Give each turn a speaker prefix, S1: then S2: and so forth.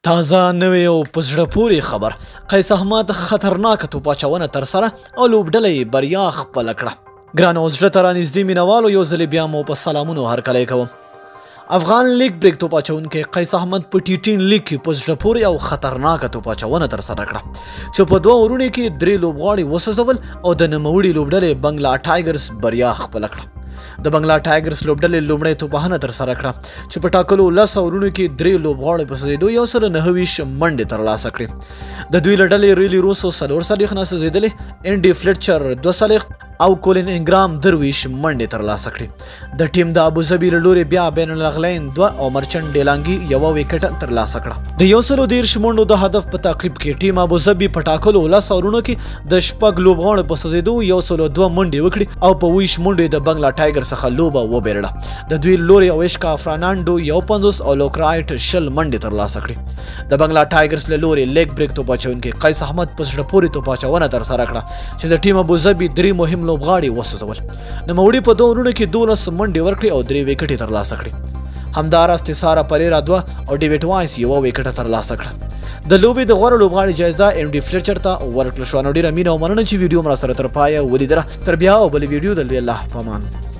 S1: تازه نوې او په زړه پورې خبر، قیس احمد خطرناکه توپاچونه ترسره او لوبډله بریا خپله کړه. ګرانو زړه ته رانږدې مینوالو، یو ځلې بیا مو په سلامونو هرکلی کوم. افغان لیګ بریک توپاچونکی قیس احمد په ټي10 لیګ کې په زړه پورې او خطرناکه توپاچونه ترسره کړه چې په دوه اورونو کې 3 لوبغاړي وسوځول او د نوموړي لوبډلې بنګلا ټایګرز بریا خپله کړه. د بنگلا ټایګرز لوبډلې لومړی توپخانه ترسره کړه چې په ټاکلو 10 اورونو کې 3 لوبغاړي په سوځېدو 129 منډې ترلاسه کړې. د دوی له ډلې ریلی روسو 4 نه سوځېدلې، انډي فلیچر 2 او کولین انګرام 23 منډې ترلاسه کړې. د ټیم د ابوظبي له لوري بیا بین الاغلین 2 او مرچنټ ډیلانګي 1 وکټ ترلاسه کړه. د 130 منډو د هدف په تعقیب کې ټیم ابوظبي په ټاکلو 10 اورونو کې د شپږ لوبغاړو په سوځېدو 102 منډې وکړي او په 20 منډې د بنگلا ټایګر څخه لوبه وبېرله. د دوی لوري اویشکا فرانانډو 50 او لوکرایټ 20 منډې ترلاسه کړې. د بنگلا ټایګرز له لوري لیګ بریک توپاچونکی قیس احمد په زړه پورې توپاچونه ترسره کړه چې د ټیم ابوظبي 3 مهم لوبغاړي وسوځول. نوموړي په 2 اورونو کې 12 منډې ورکړې او 3 وکټې ترلاسه کړې. همداراز تیسارا پریرا 2 او ډیوډ وایس 1 وکټ ترلاسه کړه. د لوبې د غوره لوبغاړي جایزه ام ډي فلیچر ته ورکړل شوه. نو ډیره مینه او مننه چې ویډیو مر سره تر پایه ولیدله. تر بیا او بل ویډیو د الله په امان.